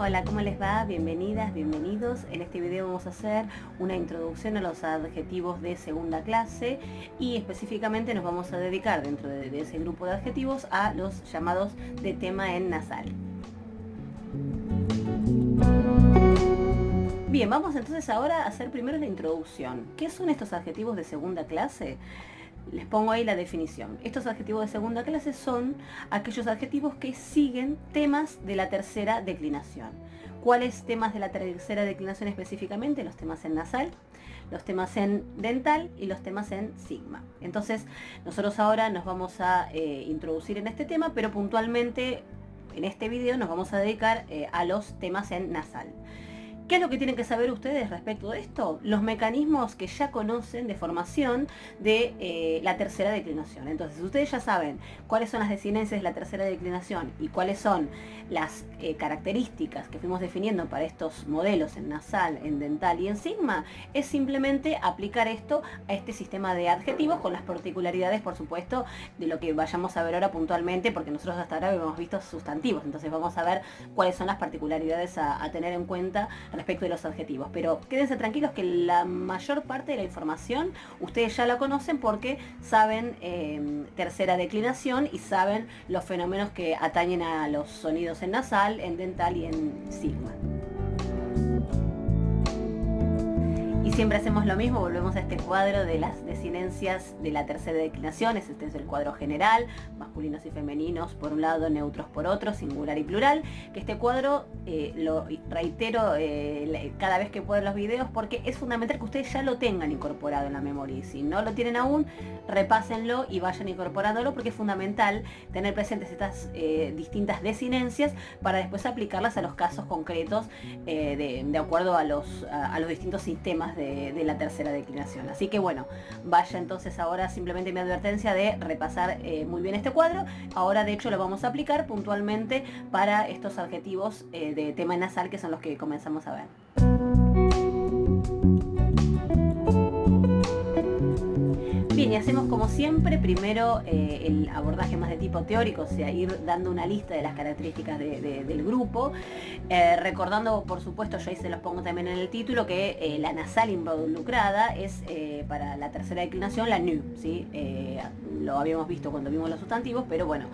Hola, ¿cómo les va? Bienvenidas, bienvenidos. En este video vamos a hacer una introducción a los adjetivos de segunda clase y específicamente nos vamos a dedicar dentro de ese grupo de adjetivos a los llamados de tema en nasal. Bien, vamos entonces ahora a hacer primero la introducción. ¿Qué son estos adjetivos de segunda clase? Les pongo ahí la definición. Estos adjetivos de segunda clase son aquellos adjetivos que siguen temas de la tercera declinación. ¿Cuáles temas de la tercera declinación específicamente? Los temas en nasal, los temas en dental y los temas en sigma. Entonces, nosotros ahora nos vamos a introducir en este tema, pero puntualmente en este video nos vamos a dedicar a los temas en nasal. ¿Qué es lo que tienen que saber ustedes respecto de esto? Los mecanismos que ya conocen de formación de la tercera declinación. Entonces, ustedes ya saben cuáles son las desinencias de la tercera declinación y cuáles son las características que fuimos definiendo para estos modelos en nasal, en dental y en sigma, es simplemente aplicar esto a este sistema de adjetivos con las particularidades, por supuesto, de lo que vayamos a ver ahora puntualmente, porque nosotros hasta ahora hemos visto sustantivos. Entonces vamos a ver cuáles son las particularidades a tener en cuenta respecto de los adjetivos, pero quédense tranquilos que la mayor parte de la información ustedes ya la conocen porque saben tercera declinación y saben los fenómenos que atañen a los sonidos en nasal, en dental y en sigma. Y siempre hacemos lo mismo, volvemos a este cuadro de las desinencias de la tercera declinación. Este es el cuadro general, masculinos y femeninos por un lado, neutros por otro, singular y plural. Que este cuadro lo reitero cada vez que puedo en los videos porque es fundamental que ustedes ya lo tengan incorporado en la memoria. Y si no lo tienen aún, repásenlo y vayan incorporándolo porque es fundamental tener presentes estas distintas desinencias para después aplicarlas a los casos concretos de acuerdo a los distintos sistemas de la tercera declinación. Así que bueno, vaya entonces ahora simplemente mi advertencia de repasar muy bien este cuadro. Ahora de hecho lo vamos a aplicar puntualmente para estos adjetivos de tema nasal que son los que comenzamos a ver. Bien, y hacemos como siempre, primero el abordaje más de tipo teórico, o sea, ir dando una lista de las características del grupo, recordando, por supuesto, yo ahí se los pongo también en el título, que la nasal involucrada es para la tercera declinación la NU, ¿sí? Lo habíamos visto cuando vimos los sustantivos, pero bueno,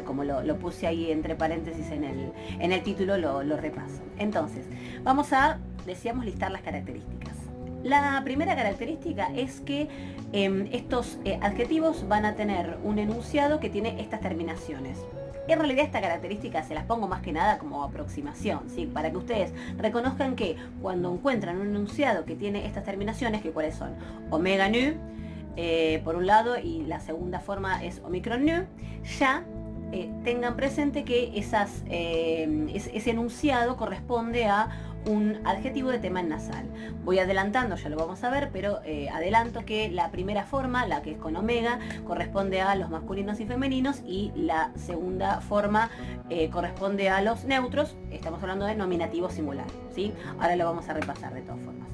como lo puse ahí entre paréntesis en el título, lo repaso. Entonces, vamos a, decíamos, listar las características. La primera característica es que estos adjetivos van a tener un enunciado que tiene estas terminaciones. En realidad esta característica se las pongo más que nada como aproximación, ¿sí? Para que ustedes reconozcan que cuando encuentran un enunciado que tiene estas terminaciones, que cuáles son omega nu, por un lado, y la segunda forma es omicron nu, ya tengan presente que ese enunciado corresponde a un adjetivo de tema en nasal. Voy adelantando, ya lo vamos a ver, pero adelanto que la primera forma, la que es con omega, corresponde a los masculinos y femeninos y la segunda forma corresponde a los neutros. Estamos hablando de nominativo singular, ¿sí? Ahora lo vamos a repasar de todas formas.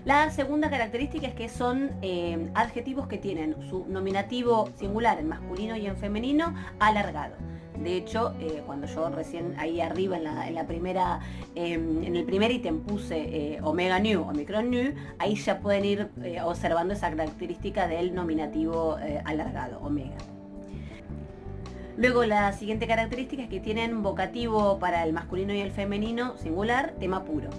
La segunda característica es que son adjetivos que tienen su nominativo singular en masculino y en femenino alargado. De hecho, cuando yo recién ahí arriba en el primer ítem puse omega nu, omicron nu, ahí ya pueden ir observando esa característica del nominativo alargado, omega. Luego la siguiente característica es que tienen vocativo para el masculino y el femenino singular, tema puro.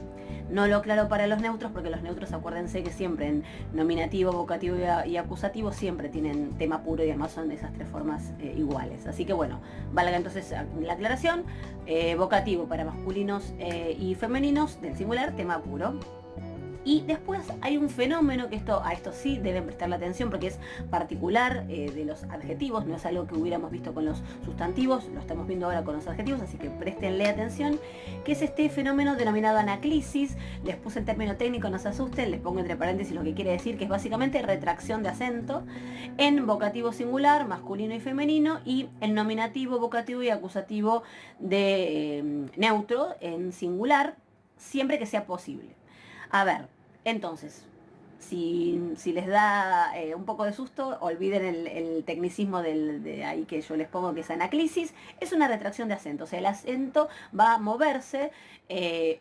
No lo aclaro para los neutros porque los neutros, acuérdense que siempre en nominativo, vocativo y acusativo siempre tienen tema puro y además son de esas tres formas iguales. Así que bueno, valga entonces la aclaración, vocativo para masculinos y femeninos del singular, tema puro. Y después hay un fenómeno que a esto sí deben prestarle atención porque es particular de los adjetivos, no es algo que hubiéramos visto con los sustantivos, lo estamos viendo ahora con los adjetivos, así que préstenle atención, que es este fenómeno denominado anaclisis. Les puse el término técnico, no se asusten, les pongo entre paréntesis lo que quiere decir, que es básicamente retracción de acento en vocativo singular, masculino y femenino, y el nominativo, vocativo y acusativo de neutro en singular, siempre que sea posible. A ver, entonces, Si les da un poco de susto, olviden el tecnicismo de ahí que yo les pongo, que es anaclisis. Es una retracción de acento, o sea, el acento va a moverse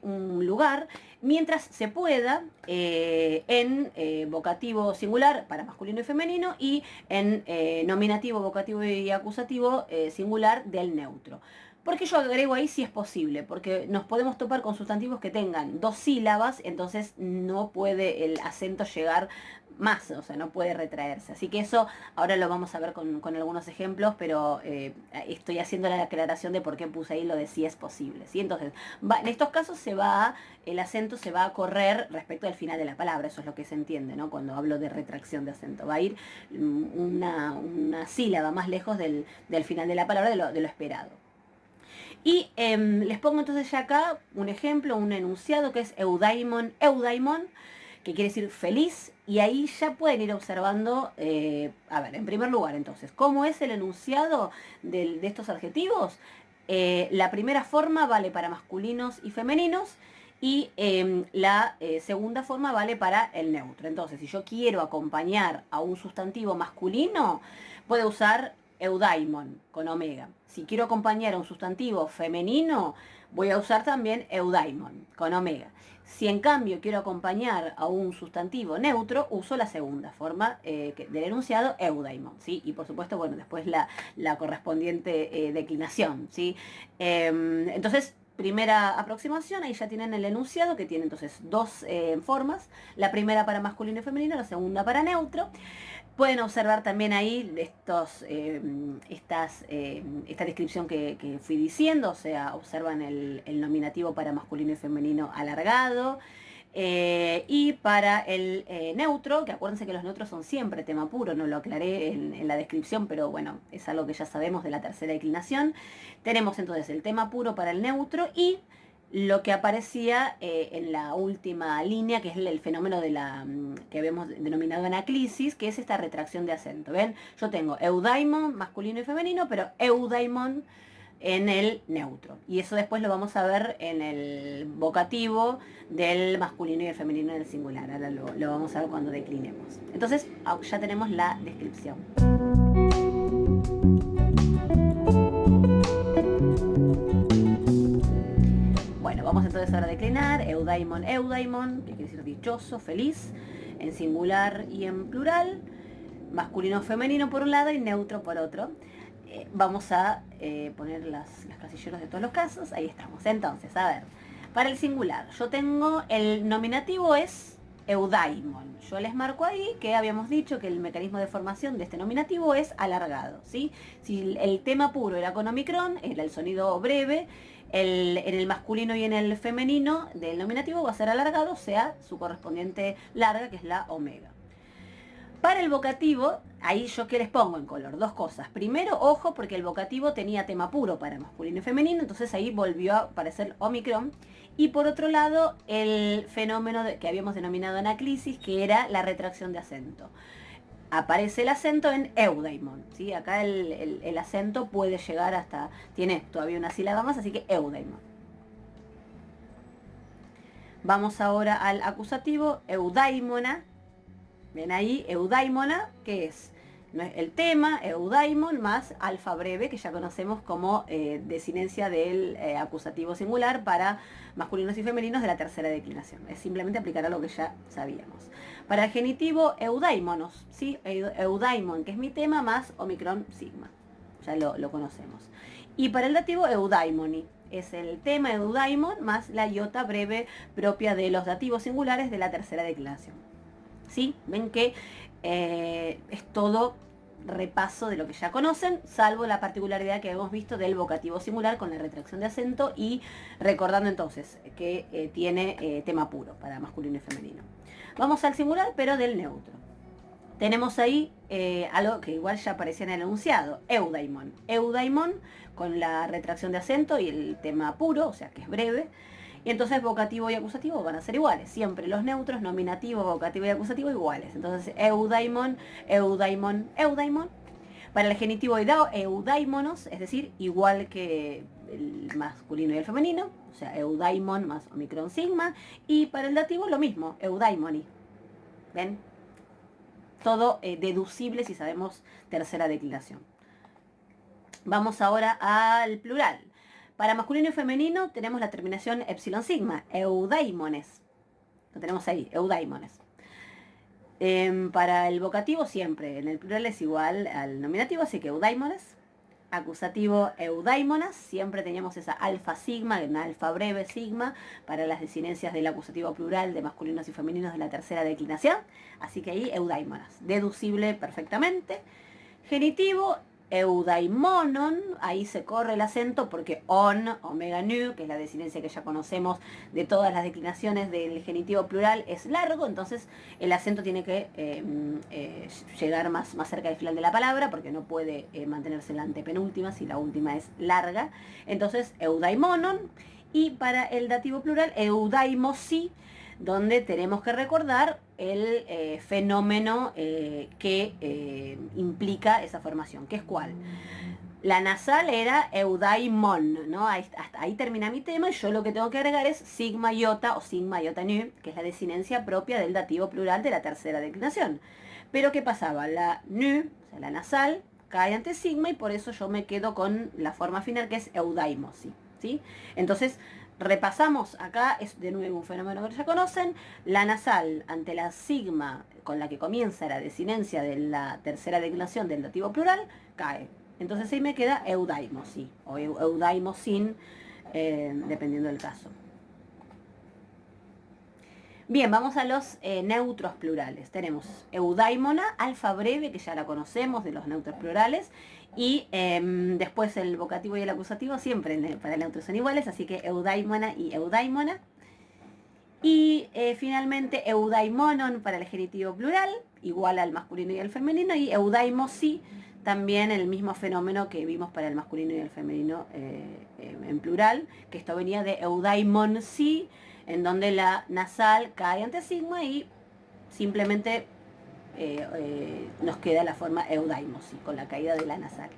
un lugar mientras se pueda en vocativo singular para masculino y femenino y en nominativo, vocativo y acusativo singular del neutro. ¿Por qué yo agrego ahí si es posible? Porque nos podemos topar con sustantivos que tengan 2 sílabas, entonces no puede el acento llegar más, o sea, no puede retraerse. Así que eso ahora lo vamos a ver con algunos ejemplos, pero estoy haciendo la aclaración de por qué puse ahí lo de si es posible. ¿Sí? Entonces, en estos casos el acento se va a correr respecto al final de la palabra, eso es lo que se entiende, ¿no? Cuando hablo de retracción de acento. Va a ir una sílaba más lejos del final de la palabra de lo esperado. Y les pongo entonces ya acá un ejemplo, un enunciado que es eudaimon, eudaimon, que quiere decir feliz, y ahí ya pueden ir observando, a ver, en primer lugar entonces, ¿cómo es el enunciado de estos adjetivos? La primera forma vale para masculinos y femeninos, y la segunda forma vale para el neutro. Entonces, si yo quiero acompañar a un sustantivo masculino, puedo usar eudaimon con omega. Si quiero acompañar a un sustantivo femenino, voy a usar también eudaimon con omega. Si en cambio quiero acompañar a un sustantivo neutro, uso la segunda forma del enunciado, eudaimon, ¿sí? Y por supuesto, bueno, después la correspondiente declinación, ¿sí? Entonces, primera aproximación, ahí ya tienen el enunciado, que tiene entonces 2 formas, la primera para masculino y femenino, la segunda para neutro. Pueden observar también ahí esta descripción que fui diciendo, o sea, observan el nominativo para masculino y femenino alargado. Y para el neutro, que acuérdense que los neutros son siempre tema puro, no lo aclaré en la descripción, pero bueno, es algo que ya sabemos de la tercera declinación. Tenemos entonces el tema puro para el neutro y lo que aparecía en la última línea, que es el fenómeno que habíamos denominado anaclisis, que es esta retracción de acento. ¿Ven? Yo tengo eudaimon masculino y femenino, pero eudaimon en el neutro. Y eso después lo vamos a ver en el vocativo del masculino y el femenino en el singular. Ahora lo vamos a ver cuando declinemos. Entonces, ya tenemos la descripción. Bueno, vamos entonces ahora a declinar. Eudaimon, eudaimon, que quiere decir dichoso, feliz, en singular y en plural. Masculino, femenino por un lado y neutro por otro. Vamos a poner los casilleros de todos los casos. Ahí estamos. Entonces, a ver, para el singular, yo tengo el nominativo es eudaimon. Yo les marco ahí que habíamos dicho que el mecanismo de formación de este nominativo es alargado, ¿sí? Si el tema puro era con omicron, era el sonido breve, en el masculino y en el femenino del nominativo va a ser alargado, o sea, su correspondiente larga, que es la omega. Para el vocativo, ahí yo que les pongo en color, 2 cosas. Primero, ojo, porque el vocativo tenía tema puro para masculino y femenino, entonces ahí volvió a aparecer omicron. Y por otro lado, el fenómeno que habíamos denominado anaclisis, que era la retracción de acento. Aparece el acento en eudaimon, ¿sí? Acá el acento puede llegar hasta, tiene todavía una sílaba más, así que eudaimon. Vamos ahora al acusativo, eudaimona. Ven ahí, eudaimona, que es el tema, eudaimon, más alfa breve, que ya conocemos como desinencia del acusativo singular para masculinos y femeninos de la tercera declinación. Es simplemente aplicar a lo que ya sabíamos. Para el genitivo, eudaimonos, ¿sí? Eudaimon, que es mi tema, más omicron sigma. Ya lo conocemos. Y para el dativo, eudaimoni. Es el tema eudaimon más la iota breve propia de los dativos singulares de la tercera declinación. ¿Sí? Ven que es todo repaso de lo que ya conocen, salvo la particularidad que hemos visto del vocativo singular con la retracción de acento y recordando entonces que tiene tema puro para masculino y femenino. Vamos al singular, pero del neutro. Tenemos ahí algo que igual ya aparecía en el enunciado, eudaimon. Eudaimon con la retracción de acento y el tema puro, o sea que es breve. Y entonces vocativo y acusativo van a ser iguales. Siempre los neutros, nominativo, vocativo y acusativo iguales. Entonces eudaimon, eudaimon, eudaimon. Para el genitivo eudaimonos, es decir, igual que el masculino y el femenino. O sea, eudaimon más omicron sigma. Y para el dativo lo mismo, eudaimoni. ¿Ven? Todo deducible si sabemos tercera declinación. Vamos ahora al plural. Para masculino y femenino tenemos la terminación epsilon sigma, eudaimones. Lo tenemos ahí, eudaimones. Para el vocativo siempre, en el plural es igual al nominativo, así que eudaimones. Acusativo eudaimonas, siempre teníamos esa alfa sigma, una alfa breve sigma, para las desinencias del acusativo plural de masculinos y femeninos de la tercera declinación. Así que ahí eudaimonas, deducible perfectamente. Genitivo eudaimonon, ahí se corre el acento porque on, omega nu, que es la desinencia que ya conocemos de todas las declinaciones del genitivo plural, es largo, entonces el acento tiene que llegar más cerca del final de la palabra porque no puede mantenerse en la antepenúltima si la última es larga. Entonces eudaimonon, y para el dativo plural eudaimosi, donde tenemos que recordar el fenómeno que implica esa formación, que es cuál. La nasal era eudaimon, ¿no? Hasta ahí termina mi tema y yo lo que tengo que agregar es sigma iota o sigma iota nu, que es la desinencia propia del dativo plural de la tercera declinación. Pero ¿qué pasaba? La nu, o sea, la nasal, cae ante sigma y por eso yo me quedo con la forma final que es eudaimosi, ¿sí? Entonces, repasamos, acá es de nuevo un fenómeno que ya conocen, la nasal ante la sigma con la que comienza la desinencia de la tercera declinación del dativo plural, cae. Entonces ahí me queda eudaimosi o eudaimosin, dependiendo del caso. Bien, vamos a los neutros plurales. Tenemos eudaimona, alfa breve, que ya la conocemos de los neutros plurales, y después el vocativo y el acusativo siempre para el neutro son iguales, así que eudaimona y eudaimona. Y finalmente eudaimonon para el genitivo plural, igual al masculino y al femenino, y eudaimosi, también el mismo fenómeno que vimos para el masculino y el femenino en plural, que esto venía de eudaimonsi, en donde la nasal cae ante sigma y simplemente nos queda la forma eudaimosi, con la caída de la nasal.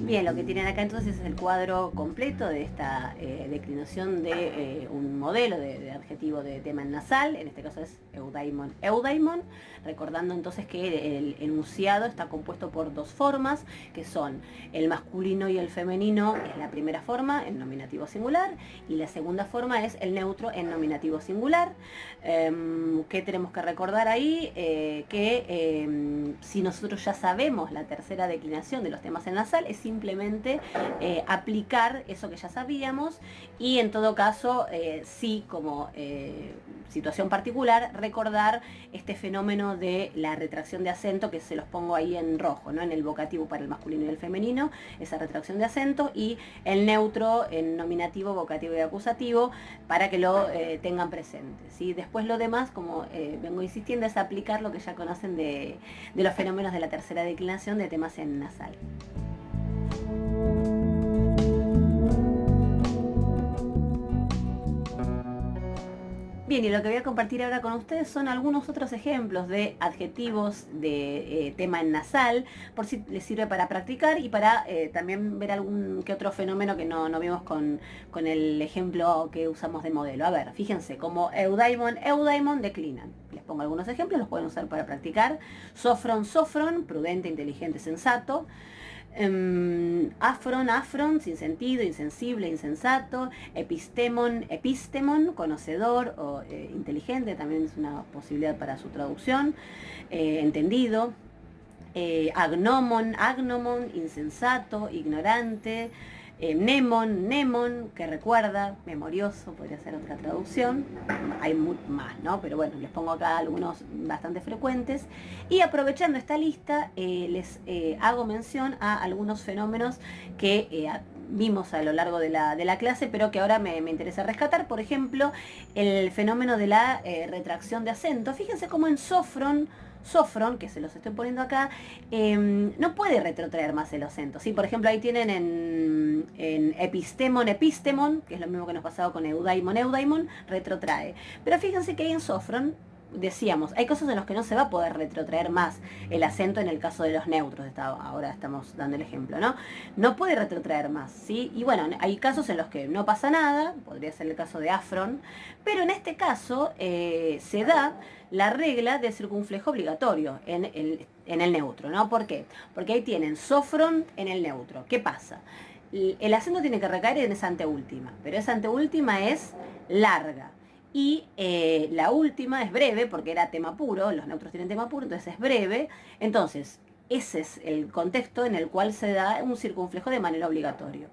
Bien, lo que tienen acá entonces es el cuadro completo de esta declinación de un modelo de adjetivo de tema en nasal, en este caso es eudaimon, eudaimon, recordando entonces que el enunciado está compuesto por dos formas, que son el masculino y el femenino, es la primera forma en nominativo singular, y la segunda forma es el neutro en nominativo singular. ¿Qué tenemos que recordar ahí? Que si nosotros ya sabemos la tercera declinación de los temas en nasal, es simplemente aplicar eso que ya sabíamos y en todo caso, sí, como situación particular, recordar este fenómeno de la retracción de acento, que se los pongo ahí en rojo, ¿no? En el vocativo para el masculino y el femenino, esa retracción de acento, y el neutro en nominativo, vocativo y acusativo, para que lo tengan presente, ¿sí? Después lo demás, como vengo insistiendo, es aplicar lo que ya conocen de los fenómenos de la tercera declinación de temas en nasal. Bien, y lo que voy a compartir ahora con ustedes son algunos otros ejemplos de adjetivos de tema en nasal, por si les sirve para practicar y para también ver algún que otro fenómeno que no vimos con el ejemplo que usamos de modelo. A ver, fíjense, como eudaimon, eudaimon declinan. Les pongo algunos ejemplos, los pueden usar para practicar. Sofron, sofron, prudente, inteligente, sensato. Afron, afron, sin sentido, insensible, insensato. Epistemon, epistemon, conocedor o inteligente, también es una posibilidad para su traducción, entendido. Agnomon, agnomon, insensato, ignorante. Mnemon, mnemon, que recuerda, memorioso, podría ser otra traducción. Hay más, ¿no? Pero bueno, les pongo acá algunos bastante frecuentes. Y aprovechando esta lista, les hago mención a algunos fenómenos que vimos a lo largo de la clase, pero que ahora me interesa rescatar. Por ejemplo, el fenómeno de la retracción de acento. Fíjense cómo en sofron, que se los estoy poniendo acá, no puede retrotraer más el acento, ¿sí? Por ejemplo, ahí tienen en epistemon, epistemon, que es lo mismo que nos pasaba con eudaimon, eudaimon, retrotrae. Pero fíjense que ahí en sofron decíamos, hay cosas en las que no se va a poder retrotraer más el acento en el caso de los neutros, ahora estamos dando el ejemplo, ¿no? No puede retrotraer más, ¿sí? Y bueno, hay casos en los que no pasa nada, podría ser el caso de Afron, pero en este caso se da la regla de circunflejo obligatorio en el neutro, ¿no? ¿Por qué? Porque ahí tienen sofron en el neutro. ¿Qué pasa? El acento tiene que recaer en esa anteúltima, pero esa anteúltima es larga. Y la última es breve, porque era tema puro, los neutros tienen tema puro, entonces es breve. Entonces, ese es el contexto en el cual se da un circunflejo de manera obligatoria.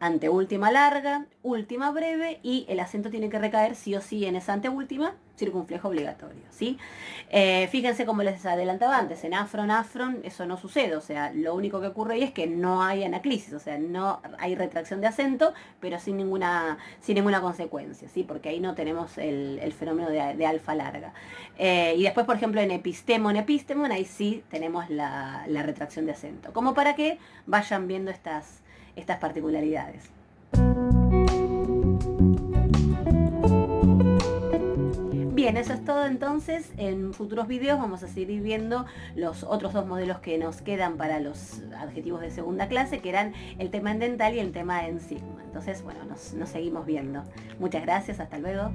Anteúltima larga, última breve, y el acento tiene que recaer sí o sí en esa anteúltima, circunflejo obligatorio, ¿sí? Fíjense como les adelantaba antes, en afron, eso no sucede, o sea, lo único que ocurre ahí es que no hay anaclisis, o sea, no hay retracción de acento, pero sin ninguna consecuencia, ¿sí? Porque ahí no tenemos el fenómeno de alfa larga. Y después, por ejemplo, en epistemon, ahí sí tenemos la retracción de acento, como para que vayan viendo estas particularidades. Bien, eso es todo entonces. En futuros videos vamos a seguir viendo los otros dos modelos que nos quedan para los adjetivos de segunda clase, que eran el tema en dental y el tema en sigma. Entonces, bueno, nos seguimos viendo. Muchas gracias, hasta luego.